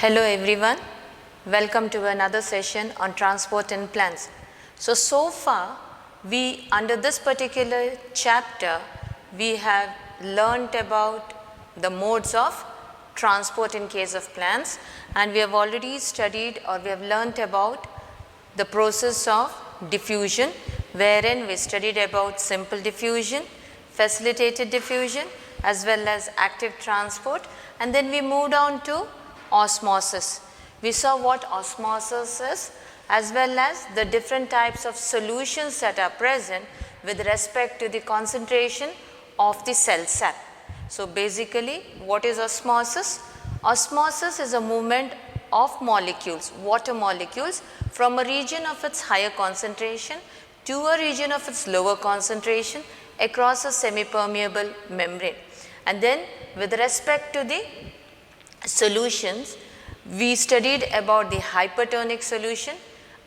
Hello everyone, welcome to another session on transport and plants. So far we under this particular chapter we have learnt about the modes of transport in case of plants, and we have already studied or we have learnt about the process of diffusion, wherein we studied about simple diffusion, facilitated diffusion as well as active transport, and then we moved on to osmosis. We saw what osmosis is as well as the different types of solutions that are present with respect to the concentration of the cell sap. So basically what is osmosis? Osmosis is a movement of molecules, water molecules, from a region of its higher concentration to a region of its lower concentration across a semi-permeable membrane. And then with respect to the solutions, we studied about the hypertonic solution,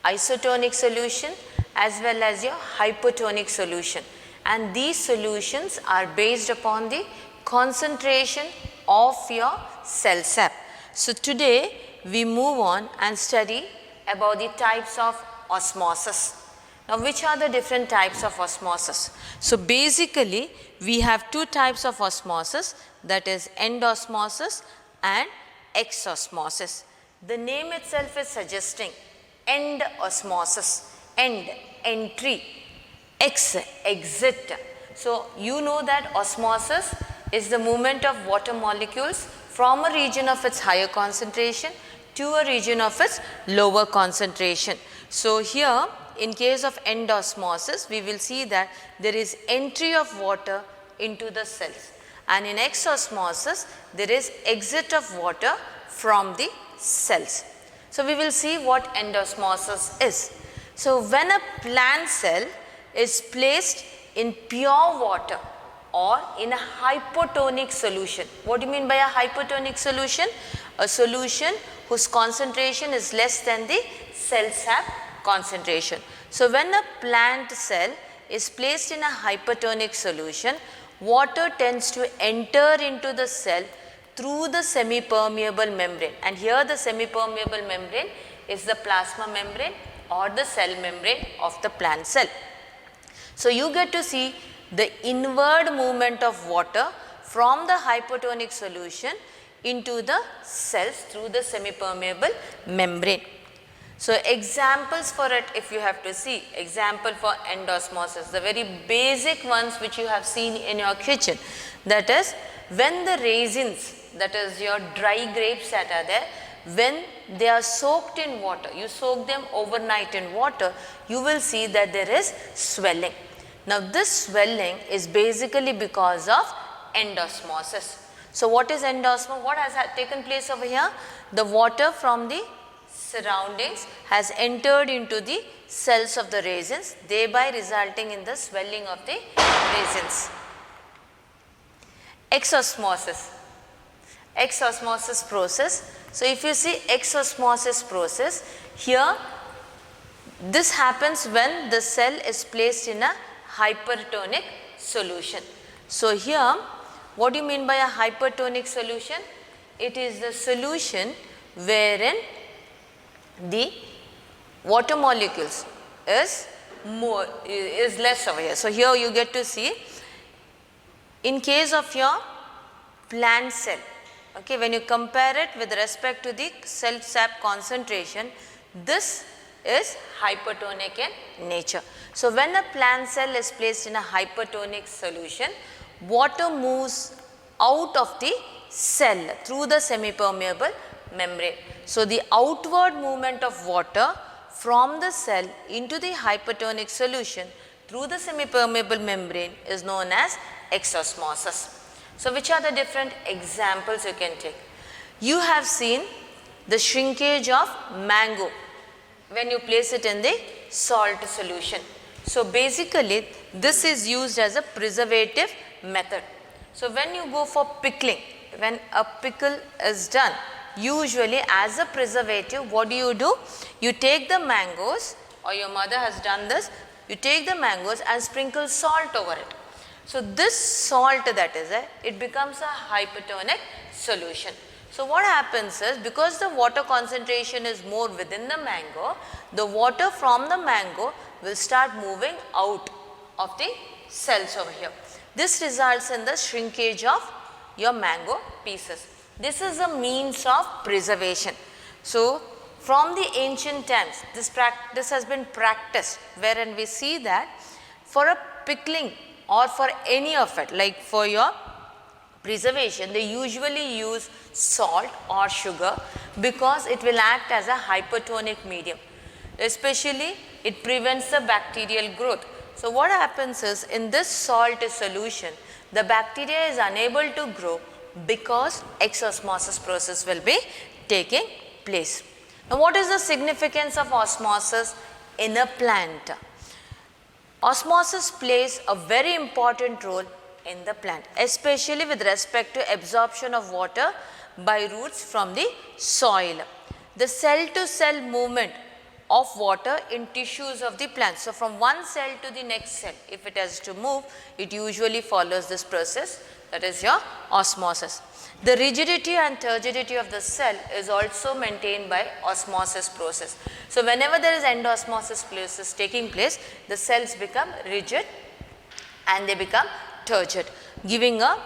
isotonic solution as well as your hypotonic solution, and these solutions are based upon the concentration of your cell sap. So today we move on and study about the types of osmosis. Now which are the different types of osmosis? So basically we have two types of osmosis, that is endosmosis and exosmosis. The name itself is suggesting end osmosis, end, entry, exit. So you know that osmosis is the movement of water molecules from a region of its higher concentration to a region of its lower concentration. So here in case of endosmosis, we will see that there is entry of water into the cells, and in exosmosis there is exit of water from the cells. So we will see what endosmosis is. So when a plant cell is placed in pure water or in a hypotonic solution. What do you mean by a hypotonic solution? A solution whose concentration is less than the cell sap concentration. So when a plant cell is placed in a hypertonic solution, water tends to enter into the cell through the semi-permeable membrane, and here the semi-permeable membrane is the plasma membrane or the cell membrane of the plant cell. So you get to see the inward movement of water from the hypotonic solution into the cells through the semi-permeable membrane. So examples for it, if you have to see, example for endosmosis, the very basic ones which you have seen in your kitchen, that is when the raisins, that is your dry grapes that are there, when they are soaked in water, you soak them overnight in water, you will see that there is swelling. Now this swelling is basically because of endosmosis. So what is endosmosis? What has taken place over here? The water from the surroundings has entered into the cells of the raisins, thereby resulting in the swelling of the raisins. Exosmosis. Exosmosis process. So if you see exosmosis process, here this happens when the cell is placed in a hypertonic solution. So here what do you mean by a hypertonic solution? It is the solution wherein the water molecules is less over here. So here you get to see in case of your plant cell, okay, when you compare it with respect to the cell sap concentration, this is hypertonic in nature. So when a plant cell is placed in a hypertonic solution, water moves out of the cell through the semi-permeable membrane. So the outward movement of water from the cell into the hypertonic solution through the semi-permeable membrane is known as exosmosis. So which are the different examples you can take? You have seen the shrinkage of mango when you place it in the salt solution. So basically this is used as a preservative method. So when you go for pickling, when a pickle is done, usually as a preservative, what do? You take the mangoes, or your mother has done this, you take the mangoes and sprinkle salt over it. So this salt that is there, it becomes a hypertonic solution. So what happens is, because the water concentration is more within the mango, the water from the mango will start moving out of the cells over here. This results in the shrinkage of your mango pieces. This is a means of preservation. So from the ancient times, this has been practiced, wherein we see that for a pickling or for any of it, like for your preservation, they usually use salt or sugar because it will act as a hypertonic medium. Especially, it prevents the bacterial growth. So what happens is, in this salt solution, the bacteria is unable to grow because exosmosis process will be taking place. Now what is the significance of osmosis in a plant? Osmosis plays a very important role in the plant, especially with respect to absorption of water by roots from the soil. The cell to cell movement of water in tissues of the plant. So from one cell to the next cell, if it has to move, it usually follows this process, that is your osmosis. The rigidity and turgidity of the cell is also maintained by osmosis process. So whenever there is endosmosis process taking place, the cells become rigid and they become turgid, giving a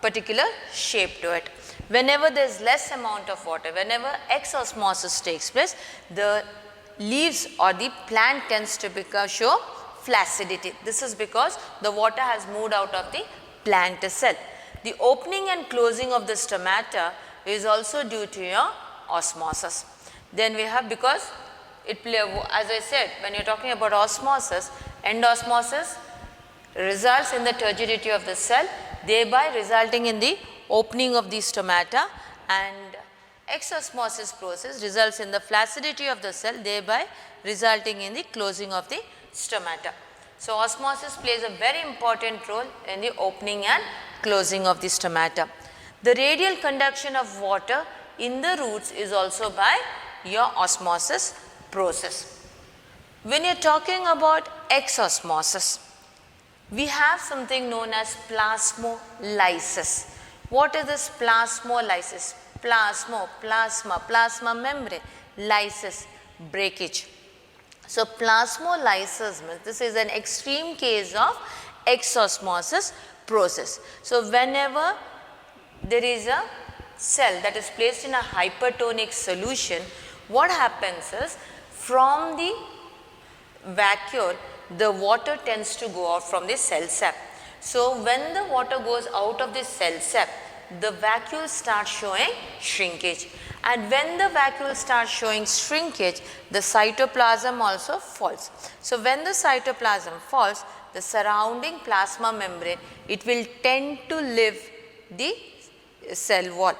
particular shape to it. Whenever there is less amount of water, whenever exosmosis takes place, the leaves or the plant tends to show flaccidity. This is because the water has moved out of the plant cell. The opening and closing of the stomata is also due to your osmosis. Then we have, because it as I said, when you are talking about osmosis, endosmosis results in the turgidity of the cell, thereby resulting in the opening of the stomata, and exosmosis process results in the flaccidity of the cell, thereby resulting in the closing of the stomata. So osmosis plays a very important role in the opening and closing of the stomata. The radial conduction of water in the roots is also by your osmosis process. When you are talking about exosmosis, we have something known as plasmolysis. What is this plasmolysis? Plasma membrane, lysis, breakage. So plasmolysis means this is an extreme case of exosmosis process. So whenever there is a cell that is placed in a hypertonic solution, what happens is, from the vacuole, the water tends to go out from the cell sap. So when the water goes out of the cell sap, the vacuole starts showing shrinkage, and when the vacuole starts showing shrinkage, the cytoplasm also falls. So when the cytoplasm falls, the surrounding plasma membrane, it will tend to leave the cell wall.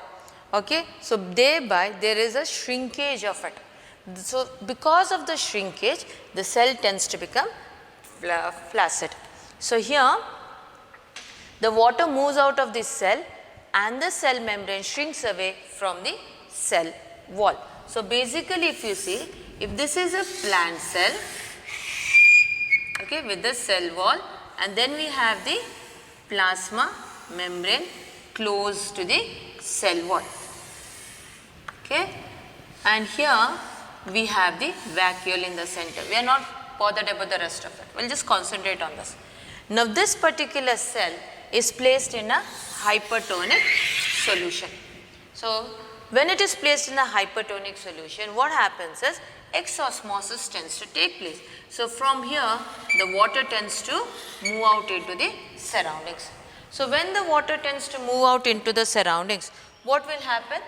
Okay, so thereby there is a shrinkage of it. So because of the shrinkage, the cell tends to become flaccid. So here the water moves out of the cell and the cell membrane shrinks away from the cell wall. So basically, if you see, if this is a plant cell, okay, with the cell wall, and then we have the plasma membrane close to the cell wall, okay, and here we have the vacuole in the center. We are not bothered about the rest of it. We will just concentrate on this. Now this particular cell is placed in a hypertonic solution. So when it is placed in a hypertonic solution, what happens is exosmosis tends to take place. So from here the water tends to move out into the surroundings. So when the water tends to move out into the surroundings, what will happen?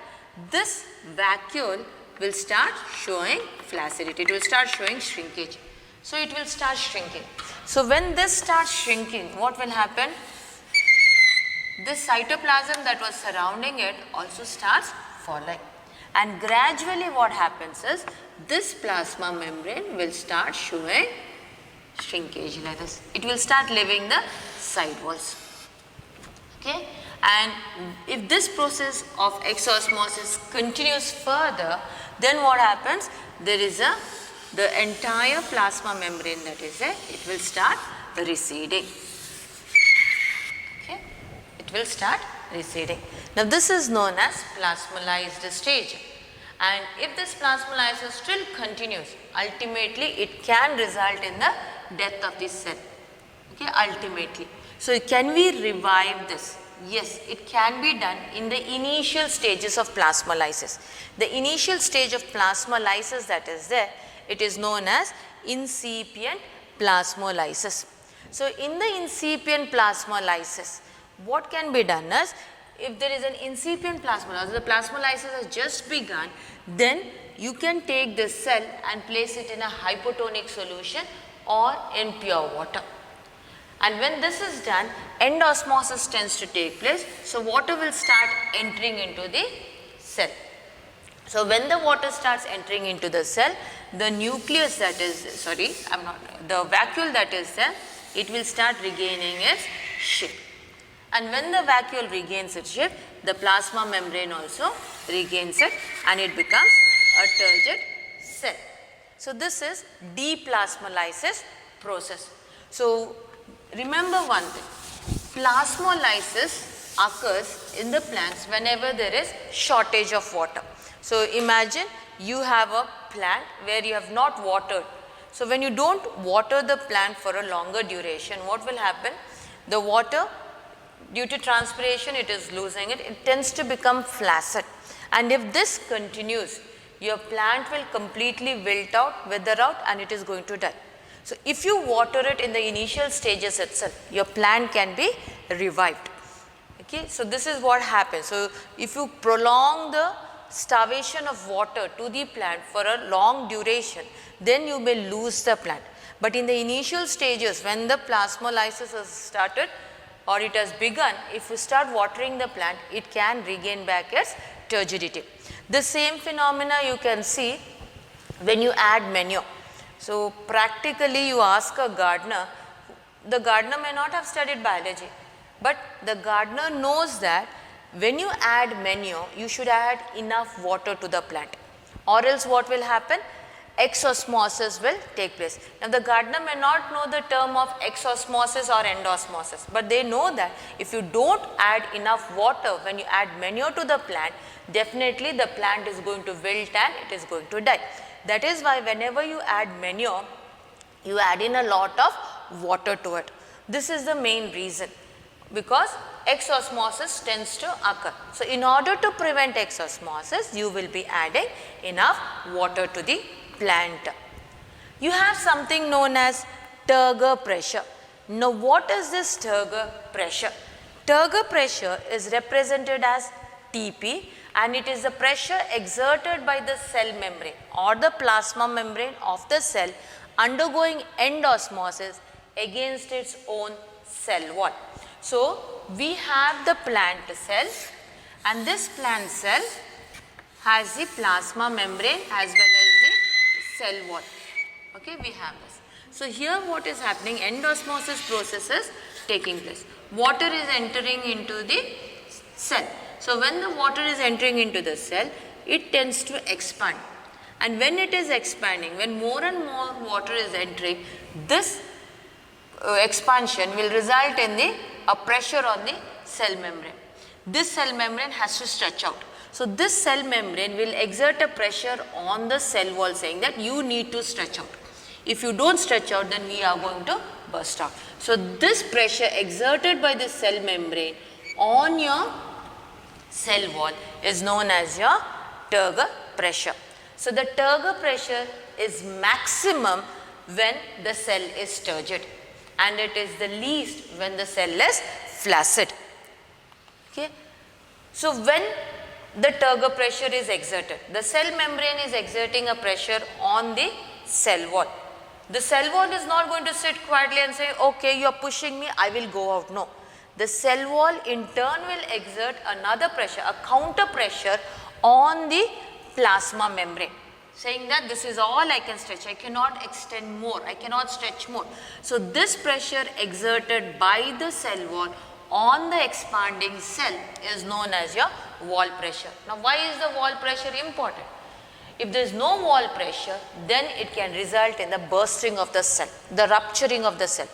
This vacuole will start showing flaccidity, it will start showing shrinkage. So it will start shrinking. So when this starts shrinking, what will happen? This cytoplasm that was surrounding it also starts falling, and gradually what happens is, this plasma membrane will start showing shrinkage like this. It will start leaving the side walls. Okay, and if this process of exosmosis continues further, then what happens? There is the entire plasma membrane that is there, it will start receding. Okay, it will start receding. Now this is known as plasmolysed stage. And if this plasmolysis still continues, ultimately it can result in the death of the cell. Okay, ultimately. So can we revive this? Yes, it can be done in the initial stages of plasmolysis. The initial stage of plasmolysis that is there, it is known as incipient plasmolysis. So in the incipient plasmolysis, what can be done is, if there is an incipient plasmolysis, the plasmolysis has just begun, then you can take this cell and place it in a hypotonic solution or in pure water. And when this is done, endosmosis tends to take place. So water will start entering into the cell. So when the water starts entering into the cell, the nucleus that is, the vacuole that is there, it will start regaining its shape. And when the vacuole regains its shape, the plasma membrane also regains it and it becomes a turgid cell. So this is deplasmolysis process. So remember one thing, plasmolysis occurs in the plants whenever there is shortage of water. So imagine you have a plant where you have not watered. So when you don't water the plant for a longer duration, what will happen? The water, due to transpiration, it is losing it. It tends to become flaccid. And if this continues, your plant will completely wilt out, wither out, and it is going to die. So if you water it in the initial stages itself, your plant can be revived. Okay, so this is what happens. So if you prolong the starvation of water to the plant for a long duration, then you may lose the plant. But in the initial stages, when the plasmolysis has started or it has begun, if you start watering the plant, it can regain back its turgidity. The same phenomena you can see when you add manure. So practically you ask a gardener, the gardener may not have studied biology, but the gardener knows that when you add manure, you should add enough water to the plant, or else what will happen? Exosmosis will take place. Now the gardener may not know the term of exosmosis or endosmosis, but they know that if you don't add enough water when you add manure to the plant, definitely the plant is going to wilt and it is going to die. That is why whenever you add manure, you add in a lot of water to it. This is the main reason, because exosmosis tends to occur. So in order to prevent exosmosis, you will be adding enough water to the plant. You have something known as turgor pressure. Now what is this turgor pressure? Turgor pressure is represented as Tp, and it is the pressure exerted by the cell membrane or the plasma membrane of the cell undergoing endosmosis against its own cell wall. So we have the plant cell, and this plant cell has the plasma membrane as well as the cell wall. Okay, we have this. So here what is happening, endosmosis process is taking place. Water is entering into the cell. So when the water is entering into the cell, it tends to expand. And when it is expanding, when more and more water is entering, this expansion will result in a pressure on the cell membrane. This cell membrane has to stretch out. So this cell membrane will exert a pressure on the cell wall, saying that you need to stretch out. If you don't stretch out, then we are going to burst out. So this pressure exerted by the cell membrane on your cell wall is known as your turgor pressure. So the turgor pressure is maximum when the cell is turgid, and it is the least when the cell is flaccid. Okay. So when the turgor pressure is exerted, the cell membrane is exerting a pressure on the cell wall. The cell wall is not going to sit quietly and say, okay, you are pushing me, I will go out. No. The cell wall in turn will exert another pressure, a counter pressure on the plasma membrane, saying that this is all I can stretch, I cannot extend more, I cannot stretch more. So this pressure exerted by the cell wall on the expanding cell is known as your wall pressure. Now why is the wall pressure important? If there is no wall pressure, then it can result in the bursting of the cell, the rupturing of the cell.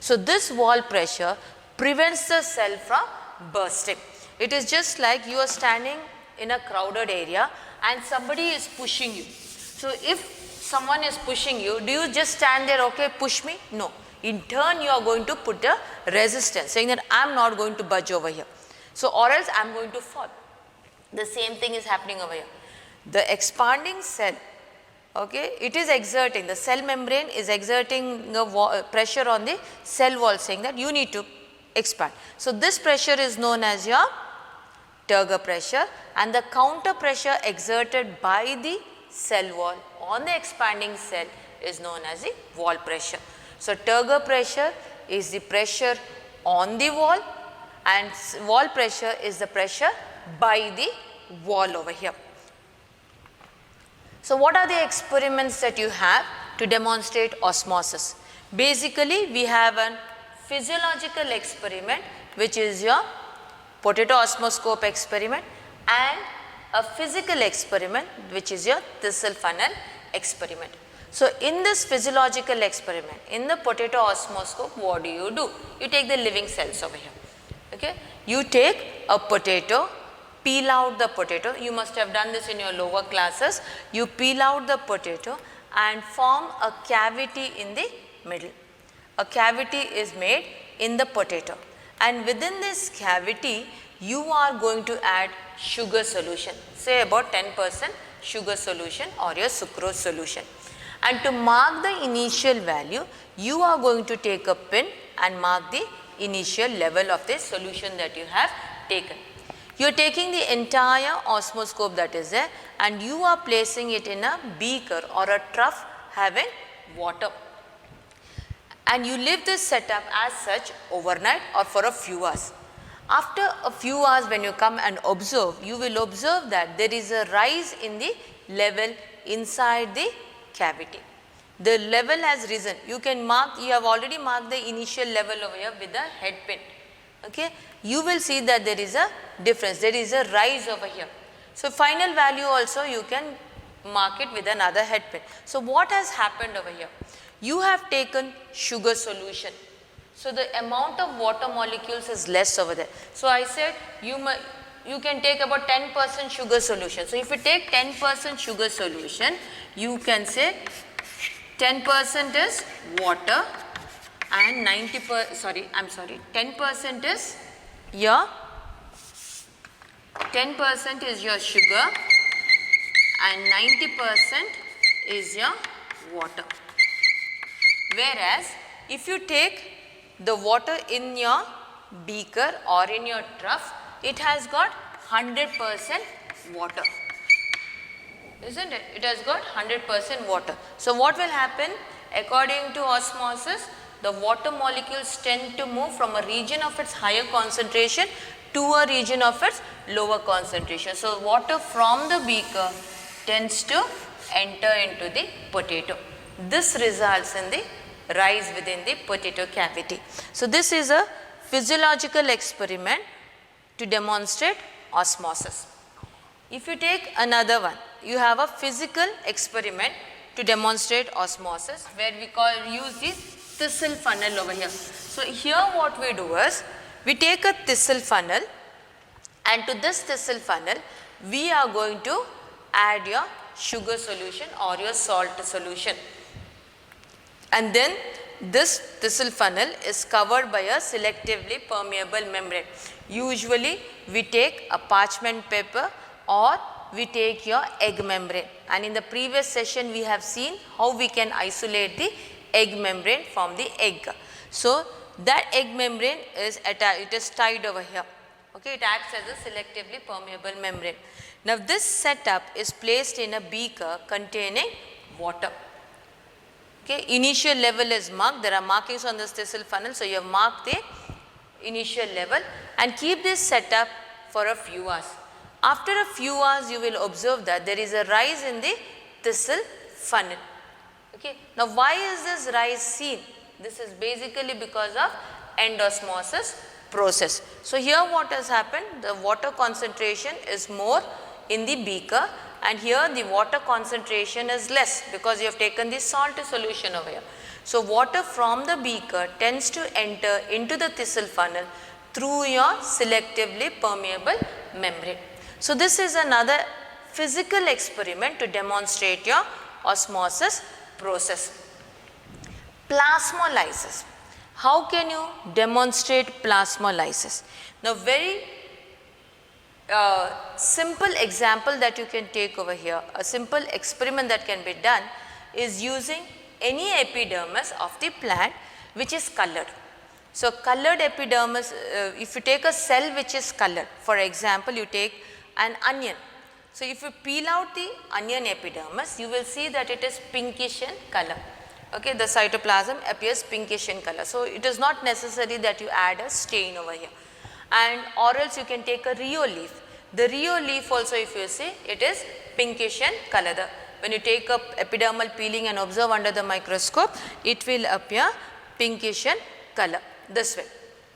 So this wall pressure prevents the cell from bursting. It is just like you are standing in a crowded area and somebody is pushing you. So if someone is pushing you, do you just stand there, okay, push me? No. In turn, you are going to put a resistance, saying that I am not going to budge over here. So, or else I am going to fall. The same thing is happening over here. The expanding cell, okay, it is exerting, the cell membrane is exerting a pressure on the cell wall, saying that you need to expand. So, this pressure is known as your Turger pressure, and the counter pressure exerted by the cell wall on the expanding cell is known as the wall pressure. So, Turger pressure is the pressure on the wall, and wall pressure is the pressure by the wall over here. So, what are the experiments that you have to demonstrate osmosis? Basically, we have a physiological experiment, which is your potato osmoscope experiment, and a physical experiment, which is your thistle funnel experiment. So, in this physiological experiment, in the potato osmoscope, what do? You take the living cells over here. Okay? You take a potato, peel out the potato. You must have done this in your lower classes. You peel out the potato and form a cavity in the middle. A cavity is made in the potato, and within this cavity, you are going to add sugar solution, say about 10% sugar solution or your sucrose solution. And to mark the initial value, you are going to take a pin and mark the initial level of the solution that you have taken. You are taking the entire osmoscope that is there, and you are placing it in a beaker or a trough having water. And you leave this setup as such overnight or for a few hours. After a few hours, when you come and observe, you will observe that there is a rise in the level inside the cavity. The level has risen. You can mark, you have already marked the initial level over here with a head pin. Okay? You will see that there is a difference, there is a rise over here. So, final value also you can mark it with another head pin. So, what has happened over here? You have taken sugar solution. So, the amount of water molecules is less over there. So, I said you can take about 10% sugar solution. So, if you take 10% sugar solution, you can say 10% is water and 10% is your 10% is your sugar and 90% is your water. Whereas, if you take the water in your beaker or in your trough, it has got 100% water, isn't it? It has got 100% water. So, what will happen? According to osmosis, the water molecules tend to move from a region of its higher concentration to a region of its lower concentration. So, water from the beaker tends to enter into the potato. This results in the rise within the potato cavity. So, this is a physiological experiment to demonstrate osmosis. If you take another one, you have a physical experiment to demonstrate osmosis, where we use this thistle funnel over here. So, here what we do is, we take a thistle funnel, and to this thistle funnel, we are going to add your sugar solution or your salt solution. And then this thistle funnel is covered by a selectively permeable membrane. Usually we take a parchment paper or we take your egg membrane, and in the previous session we have seen how we can isolate the egg membrane from the egg. So, that egg membrane is tied over here. Okay, it acts as a selectively permeable membrane. Now, this setup is placed in a beaker containing water. Okay, initial level is marked. There are markings on this thistle funnel. So, you have marked the initial level and keep this setup for a few hours. After a few hours, you will observe that there is a rise in the thistle funnel. Okay. Now, why is this rise seen? This is basically because of endosmosis process. So, here what has happened? The water concentration is more in the beaker, and here the water concentration is less because you have taken the salt solution over here. So, water from the beaker tends to enter into the thistle funnel through your selectively permeable membrane. So this is another physical experiment to demonstrate your osmosis process. Plasmolysis. How can you demonstrate plasmolysis? Now very simple example that you can take over here, a simple experiment that can be done is using any epidermis of the plant which is colored. So colored epidermis, if you take a cell which is colored, for example you take an onion. So if you peel out the onion epidermis, you will see that it is pinkish in color. Okay, the cytoplasm appears pinkish in color. So it is not necessary that you add a stain over here. And or else you can take a Rio leaf. The Rio leaf also, if you see, it is pinkish in color. When you take up epidermal peeling and observe under the microscope, it will appear pinkish in color this way.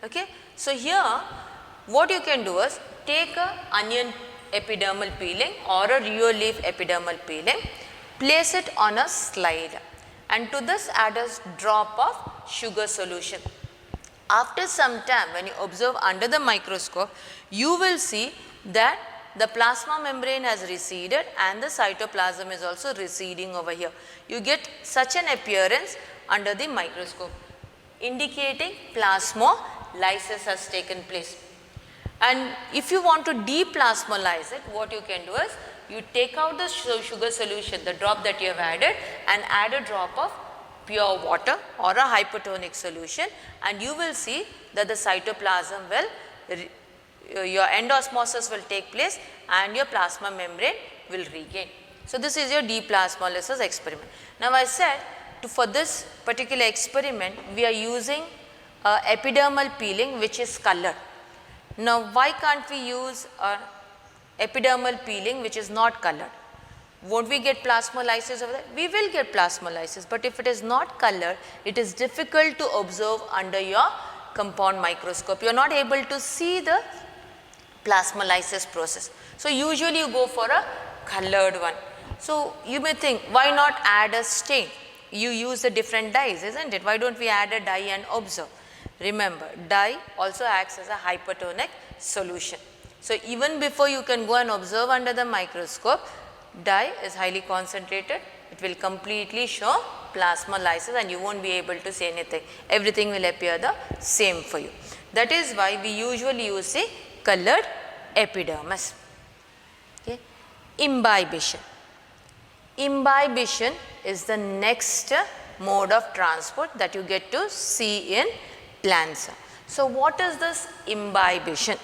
Okay. So here what you can do is take a onion epidermal peeling or a Rio leaf epidermal peeling, place it on a slide, and to this add a drop of sugar solution. After some time, when you observe under the microscope, you will see that the plasma membrane has receded and the cytoplasm is also receding over here. You get such an appearance under the microscope, indicating plasmolysis has taken place. And if you want to deplasmolyze it, what you can do is you take out the sugar solution, the drop that you have added, and add a drop of pure water or a hypertonic solution, and you will see that the cytoplasm will, your end osmosis will take place and your plasma membrane will regain. So this is your deplasmolysis experiment. Now I said for this particular experiment we are using epidermal peeling which is colored. Now why can't we use epidermal peeling which is not colored? Won't we get plasmolysis over there? We will get plasmolysis, but if it is not colored, it is difficult to observe under your compound microscope. You are not able to see the plasmolysis process. So usually you go for a colored one. So you may think, why not add a stain? You use the different dyes, isn't it? Why don't we add a dye and observe? Remember, dye also acts as a hypertonic solution. So even before you can go and observe under the microscope, dye is highly concentrated, it will completely show plasmolysis and you won't be able to see anything. Everything will appear the same for you. That is why we usually use a colored epidermis. Okay. Imbibition. Imbibition is the next mode of transport that you get to see in plants. So what is this imbibition?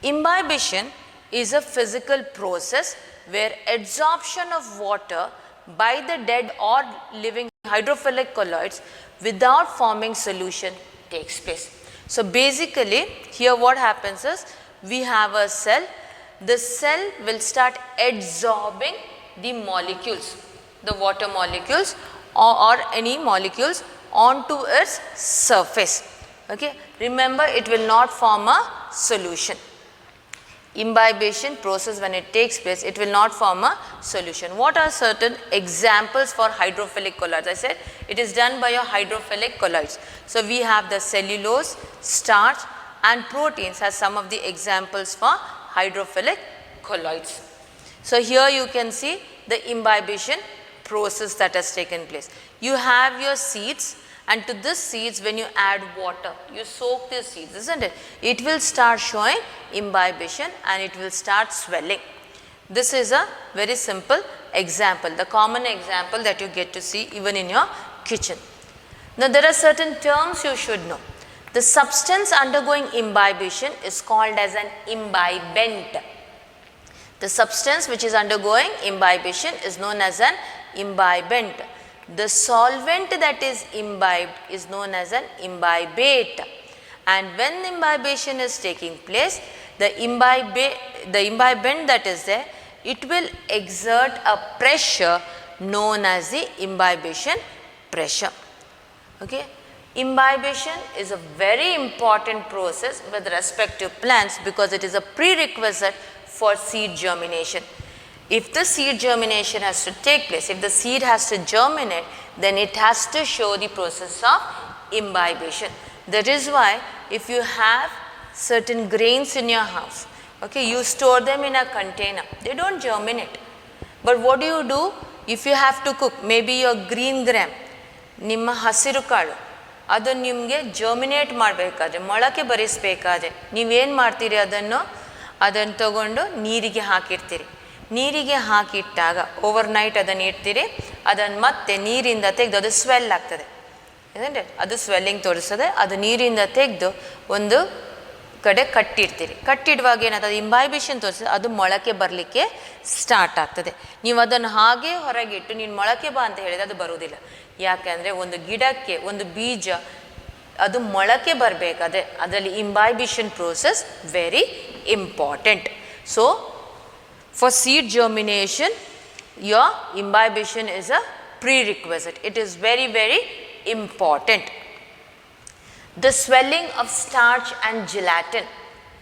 Imbibition is a physical process where adsorption of water by the dead or living hydrophilic colloids without forming solution takes place. So basically here what happens is we have a cell, the cell will start adsorbing the molecules, the water molecules or any molecules onto its surface. Okay. Remember, it will not form a solution. Imbibition process, when it takes place, it will not form a solution. What are certain examples for hydrophilic colloids? I said it is done by your hydrophilic colloids. So we have the cellulose, starch and proteins as some of the examples for hydrophilic colloids. So here you can see the imbibition process that has taken place. You have your seeds, and to this seeds when you add water, you soak these seeds, isn't it? It will start showing imbibition and it will start swelling. This is a very simple example, the common example that you get to see even in your kitchen. Now there are certain terms you should know. The substance undergoing imbibition is called as an imbibent. The substance which is undergoing imbibition is known as an imbibent. The solvent that is imbibed is known as an imbibate, and when imbibition is taking place, the imbibent that is there, it will exert a pressure known as the imbibition pressure. Okay. Imbibition is a very important process with respect to plants because it is a prerequisite for seed germination. If the seed germination has to take place, if the seed has to germinate, then it has to show the process of imbibition. That is why if you have certain grains in your house. Okay, you store them in a container. They don't germinate. But what do? If you have to cook, maybe your green gram, ನಿಮ್ಮ ಹಸಿರು ಕಾಳು ಅದನ್ನು ನಿಮಗೆ germinate ಮಾಡಬೇಕಾದ್ರೆ, ಮೊಳಕೆ ಬರಿಸಬೇಕಾದ್ರೆ ನೀವೇನು ಮಾಡ್ತೀರಿ, ಅದನ್ನು ತಗೊಂಡು ನೀರಿಗೆ ಹಾಕಿರ್ತೀರಿ. ನೀರಿಗೆ ಹಾಕಿಟ್ಟಾಗ ಓವರ್ನೈಟ್ ಅದನ್ನು ಇಡ್ತೀರಿ. ಅದನ್ನು ಮತ್ತೆ ನೀರಿಂದ ತೆಗೆದು ಅದು ಸ್ವೆಲ್ ಆಗ್ತದೆ, ಏನಂದರೆ ಅದು ಸ್ವೆಲ್ಲಿಂಗ್ ತೋರಿಸ್ತದೆ. ಅದು ನೀರಿಂದ ತೆಗೆದು ಒಂದು ಕಡೆ ಕಟ್ಟಿಡ್ತೀರಿ. ಕಟ್ಟಿಡುವಾಗ ಏನಾಗ್ತದೆ, ಇಂಬೈಬಿಷನ್ ತೋರಿಸ್ತದೆ, ಅದು ಮೊಳಕೆ ಬರಲಿಕ್ಕೆ ಸ್ಟಾರ್ಟ್ ಆಗ್ತದೆ. ನೀವು ಅದನ್ನು ಹಾಗೆ ಹೊರಗಿಟ್ಟು ನೀನು ಮೊಳಕೆ ಬಾ ಅಂತ ಹೇಳಿದರೆ ಅದು ಬರುವುದಿಲ್ಲ. ಯಾಕೆಂದರೆ ಒಂದು ಗಿಡಕ್ಕೆ ಒಂದು ಬೀಜ ಅದು ಮೊಳಕೆ ಬರಬೇಕಾದ್ರೆ ಅದರಲ್ಲಿ imbibition process very important. So for seed germination your imbibition is a prerequisite. It is very, very important. The swelling of starch and gelatin,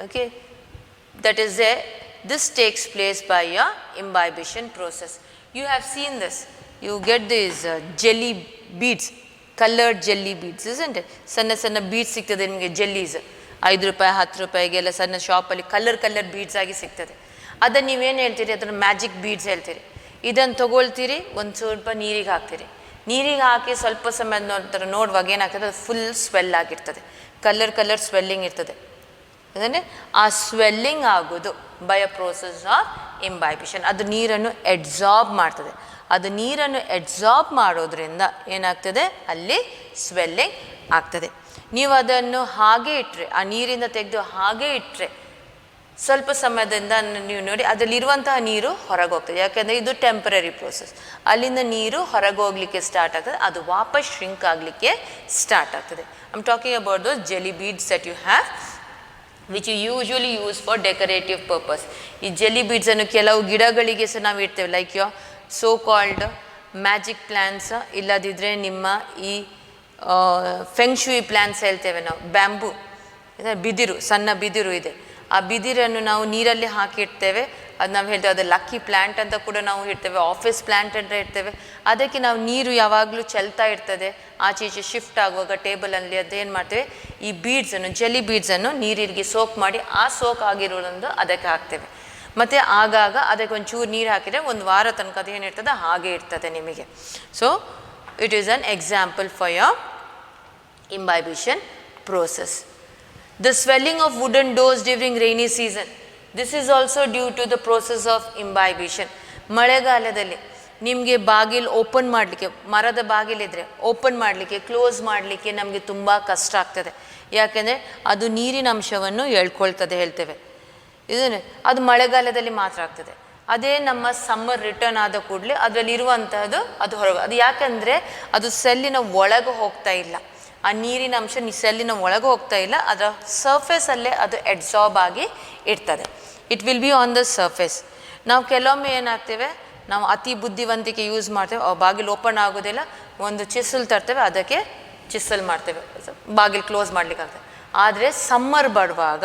okay, that is there. This takes place by your imbibition process. You have seen this. You get these jelly beads, colored jelly beads, isn't it? Sanna beads ಸಿಗ್ತದೆ ನಿಮಗೆ, ಜೆಲ್ಲೀಸ್ 5 ರೂಪಾಯಿ 10 ರೂಪಾಯಿಗೆಲ್ಲ ಸಣ್ಣ ಶಾಪಲ್ಲಿ colour beads ಆಗಿ ಸಿಗ್ತದೆ. ಅದನ್ನು ನೀವೇನು ಹೇಳ್ತೀರಿ, ಅದನ್ನು ಮ್ಯಾಜಿಕ್ ಬೀಡ್ಸ್ ಹೇಳ್ತೀರಿ. ಇದನ್ನು ತೊಗೊಳ್ತೀರಿ, ಒಂದು ಸ್ವಲ್ಪ ನೀರಿಗೆ ಹಾಕ್ತೀರಿ. ನೀರಿಗೆ ಹಾಕಿ ಸ್ವಲ್ಪ ಸಮಯದ ನಂತರ ನೋಡುವಾಗ ಏನಾಗ್ತದೆ, ಅದು ಫುಲ್ ಸ್ವೆಲ್ ಆಗಿರ್ತದೆ, ಕಲರ್ ಸ್ವೆಲ್ಲಿಂಗ್ ಇರ್ತದೆ. ಅಂದರೆ ಆ ಸ್ವೆಲ್ಲಿಂಗ್ ಆಗೋದು by a process of imbibition. ಅದು ನೀರನ್ನು ಎಡ್ಸಾರ್ಬ್ ಮಾಡ್ತದೆ. ಅದು ನೀರನ್ನು ಎಡ್ಸಾರ್ಬ್ ಮಾಡೋದ್ರಿಂದ ಏನಾಗ್ತದೆ, ಅಲ್ಲಿ ಸ್ವೆಲ್ಲಿಂಗ್ ಆಗ್ತದೆ. ನೀವು ಅದನ್ನು ಹಾಗೆ ಇಟ್ಟರೆ, ಆ ನೀರಿಂದ ತೆಗೆದು ಹಾಗೆ ಇಟ್ಟರೆ ಸ್ವಲ್ಪ ಸಮಯದಿಂದ ನೀವು ನೋಡಿ ಅದರಲ್ಲಿರುವಂತಹ ನೀರು ಹೊರಗೆ ಹೋಗ್ತದೆ. ಯಾಕೆಂದರೆ ಇದು ಟೆಂಪರರಿ ಪ್ರೋಸೆಸ್. ಅಲ್ಲಿಂದ ನೀರು ಹೊರಗೆ ಹೋಗಲಿಕ್ಕೆ ಸ್ಟಾರ್ಟ್ ಆಗ್ತದೆ, ಅದು ವಾಪಸ್ ಶ್ರಿಂಕ್ ಆಗಲಿಕ್ಕೆ ಸ್ಟಾರ್ಟ್ ಆಗ್ತದೆ. I am talking about those jelly beads that you have which you usually use for decorative purpose. ಈ ಜೆಲಿ ಬೀಡ್ಸನ್ನು ಕೆಲವು ಗಿಡಗಳಿಗೆ ಸಹ ನಾವು ಇಡ್ತೇವೆ, like you so called magic plants, ಇಲ್ಲದಿದ್ದರೆ ನಿಮ್ಮ ಈ ಫೆಂಗ್ಶೂಯಿ ಪ್ಲ್ಯಾಂಟ್ಸ್ ಹೇಳ್ತೇವೆ ನಾವು, ಬ್ಯಾಂಬೂ, ಬಿದಿರು, ಸಣ್ಣ ಬಿದಿರು ಇದೆ. ಆ ಬಿದಿರನ್ನು ನಾವು ನೀರಲ್ಲಿ ಹಾಕಿಡ್ತೇವೆ. ಅದು ನಾವು ಹೇಳ್ತೇವೆ ಅದು ಲಕ್ಕಿ ಪ್ಲ್ಯಾಂಟ್ ಅಂತ ಕೂಡ ನಾವು ಇಡ್ತೇವೆ, ಆಫೀಸ್ ಪ್ಲ್ಯಾಂಟ್ ಅಂತ ಇಡ್ತೇವೆ. ಅದಕ್ಕೆ ನಾವು ನೀರು ಯಾವಾಗಲೂ ಚೆಲ್ತಾ ಇರ್ತದೆ, ಆಚೆ ಈಚೆ ಶಿಫ್ಟ್ ಆಗುವಾಗ ಟೇಬಲಲ್ಲಿ ಅದು ಏನು ಮಾಡ್ತೇವೆ, ಈ ಬೀಡ್ಸನ್ನು, ಜೆಲಿ ಬೀಡ್ಸನ್ನು ನೀರಿಗೆ ಸೋಕ್ ಮಾಡಿ ಆ ಸೋಕ್ ಆಗಿರೋದೊಂದು ಅದಕ್ಕೆ ಹಾಕ್ತೇವೆ. ಮತ್ತು ಆಗಾಗ ಅದಕ್ಕೆ ಒಂಚೂರು ನೀರು ಹಾಕಿದರೆ ಒಂದು ವಾರ ತನಕ ಅದು ಏನಿರ್ತದೆ ಹಾಗೆ ಇರ್ತದೆ ನಿಮಗೆ. So it is an example for your imbibition process. The swelling of wooden doors during rainy season. This is also due to the process of imbibition. ಮಳೆಗಾಲದಲ್ಲಿ ನಿಮಗೆ ಬಾಗಿಲು ಓಪನ್ ಮಾಡಲಿಕ್ಕೆ, ಮರದ ಬಾಗಿಲಿದ್ರೆ ಓಪನ್ ಮಾಡಲಿಕ್ಕೆ ಕ್ಲೋಸ್ ಮಾಡಲಿಕ್ಕೆ ನಮಗೆ ತುಂಬ ಕಷ್ಟ ಆಗ್ತದೆ. ಯಾಕೆಂದರೆ ಅದು ನೀರಿನ ಅಂಶವನ್ನು ಎಳ್ಕೊಳ್ತದೆ ಹೇಳ್ತೇವೆ. ಇದನ್ನು ಅದು ಮಳೆಗಾಲದಲ್ಲಿ ಮಾತ್ರ ಆಗ್ತದೆ. ಅದೇ ನಮ್ಮ ಸಮ್ಮರ್ ರಿಟರ್ನ್ ಆದ ಕೂಡಲೇ ಅದರಲ್ಲಿರುವಂತಹದ್ದು ಅದು ಹೊರಗೆ, ಅದು ಯಾಕೆಂದರೆ ಅದು ಸೆಲ್ಲಿನ ಒಳಗೆ ಹೋಗ್ತಾ ಇಲ್ಲ, ಆ ನೀರಿನ ಅಂಶ ಸೆಲ್ಲಿನ ಒಳಗೆ ಹೋಗ್ತಾ ಇಲ್ಲ, ಅದರ ಸರ್ಫೇಸಲ್ಲೇ ಅದು ಎಡ್ಸಾರ್ಬ್ ಆಗಿ ಇರ್ತದೆ. It will be on the surface. ನಾವು ಕೆಲವೊಮ್ಮೆ ಏನಾಗ್ತೇವೆ, ನಾವು ಅತಿ ಬುದ್ಧಿವಂತಿಕೆ ಯೂಸ್ ಮಾಡ್ತೇವೆ, ಬಾಗಿಲು ಓಪನ್ ಆಗೋದಿಲ್ಲ, ಒಂದು ಚಿಸಲ್ ತರ್ತೇವೆ, ಅದಕ್ಕೆ ಚಿಸಲ್ ಮಾಡ್ತೇವೆ, ಬಾಗಿಲು ಕ್ಲೋಸ್ ಮಾಡಲಿಕ್ಕಾಗ್ತದೆ. ಆದರೆ ಸಮ್ಮರ್ ಬರುವಾಗ,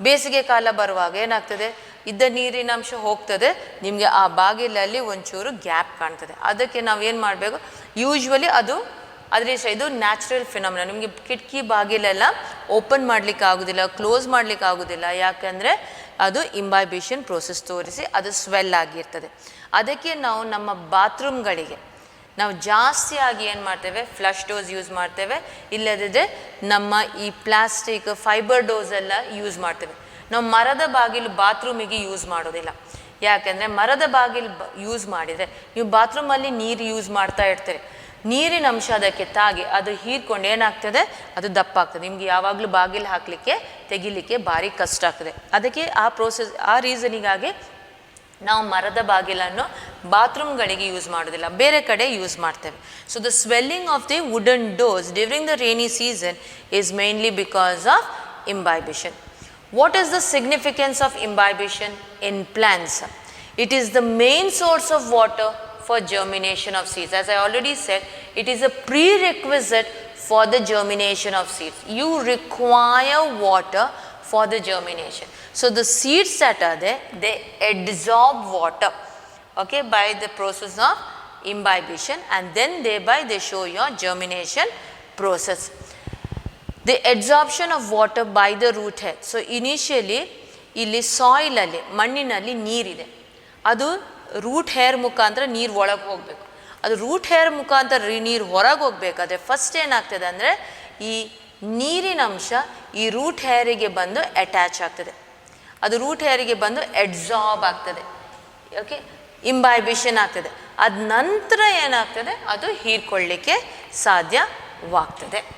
ಬೇಸಿಗೆ ಕಾಲ ಬರುವಾಗ ಏನಾಗ್ತದೆ, ಇದ್ದ ನೀರಿನ ಅಂಶ ಹೋಗ್ತದೆ, ನಿಮಗೆ ಆ ಬಾಗಿಲಲ್ಲಿ ಒಂಚೂರು ಗ್ಯಾಪ್ ಕಾಣ್ತದೆ. ಅದಕ್ಕೆ ನಾವೇನು ಮಾಡಬೇಕು, ಯೂಶ್ವಲಿ ಇದು ನ್ಯಾಚುರಲ್ ಫಿನಾಮಿನಾ. ನಿಮಗೆ ಕಿಟಕಿ ಬಾಗಿಲೆಲ್ಲ ಓಪನ್ ಮಾಡಲಿಕ್ಕೆ ಆಗೋದಿಲ್ಲ, ಕ್ಲೋಸ್ ಮಾಡಲಿಕ್ಕೆ ಆಗೋದಿಲ್ಲ, ಯಾಕಂದರೆ ಅದು ಇಂಬೈಬಿಷನ್ ಪ್ರೋಸೆಸ್ ತೋರಿಸಿ ಅದು ಸ್ವೆಲ್ ಆಗಿರ್ತದೆ. ಅದಕ್ಕೆ ನಾವು ನಮ್ಮ ಬಾತ್ರೂಮ್ಗಳಿಗೆ ನಾವು ಜಾಸ್ತಿಯಾಗಿ ಏನು ಮಾಡ್ತೇವೆ, ಫ್ಲಶ್ ಡೋಸ್ ಯೂಸ್ ಮಾಡ್ತೇವೆ, ಇಲ್ಲದಿದ್ದರೆ ನಮ್ಮ ಈ ಪ್ಲಾಸ್ಟಿಕ್ ಫೈಬರ್ ಡೋಸ್ ಎಲ್ಲ ಯೂಸ್ ಮಾಡ್ತೇವೆ. ನಾವು ಮರದ ಬಾಗಿಲು ಬಾತ್ರೂಮಿಗೆ ಯೂಸ್ ಮಾಡೋದಿಲ್ಲ. ಯಾಕೆಂದರೆ ಮರದ ಬಾಗಿಲು ಯೂಸ್ ಮಾಡಿದರೆ ನೀವು ಬಾತ್ರೂಮಲ್ಲಿ ನೀರು ಯೂಸ್ ಮಾಡ್ತಾ ಇರ್ತೀರಿ, ನೀರಿನ ಅಂಶ ಅದಕ್ಕೆ ತಾಗಿ ಅದು ಹೀರ್ಕೊಂಡು ಏನಾಗ್ತದೆ, ಅದು ದಪ್ಪ ಆಗ್ತದೆ. ನಿಮಗೆ ಯಾವಾಗಲೂ ಬಾಗಿಲು ಹಾಕಲಿಕ್ಕೆ ತೆಗಿಲಿಕ್ಕೆ ಭಾರಿ ಕಷ್ಟ ಆಗ್ತದೆ. ಅದಕ್ಕೆ ಆ ರೀಸನಿಗಾಗಿ ನಾವು ಮರದ ಬಾಗಿಲನ್ನು ಬಾತ್ರೂಮ್ಗಳಿಗೆ ಯೂಸ್ ಮಾಡೋದಿಲ್ಲ, ಬೇರೆ ಕಡೆ ಯೂಸ್ ಮಾಡ್ತೇವೆ. So the swelling of the wooden doors during the rainy season is mainly because of imbibition. What is the significance of imbibition in plants? It is the main source of water for germination of seeds. As I already said, it is a prerequisite for the germination of seeds. You require water for the germination. So the seeds that are there, they absorb water, okay, by the process of imbibition, and then thereby they show your germination process. The absorption of water by the root hair. So initially ಇಲ್ಲಿ ಸಾಯಿಲಲ್ಲಿ ಮಣ್ಣಿನಲ್ಲಿ ನೀರಿದೆ, ಅದು root hair ಮುಖಾಂತರ ನೀರು ಒಳಗೆ ಹೋಗಬೇಕು. ಅದು ರೂಟ್ ಹೇರ್ ಮುಖಾಂತರ ನೀರು ಹೊರಗೆ ಹೋಗ್ಬೇಕಾದ್ರೆ ಫಸ್ಟ್ ಏನಾಗ್ತದೆ ಅಂದರೆ ಈ ನೀರಿನ ಅಂಶ ಈ ರೂಟ್ ಹೇರಿಗೆ ಬಂದು ಅಟ್ಯಾಚ್ ಆಗ್ತದೆ, ಅದು ರೂಟ್ ಹೇರಿಗೆ ಬಂದು ಅಬ್ಸಾರ್ಬ್ ಆಗ್ತದೆ. ಓಕೆ, ಇಂಬೈಬಿಷನ್ ಆಗ್ತದೆ. ಅದ ನಂತರ ಏನಾಗ್ತದೆ, ಅದು ಹೀರ್ಕೊಳ್ಳಿಕ್ಕೆ ಸಾಧ್ಯವಾಗ್ತದೆ.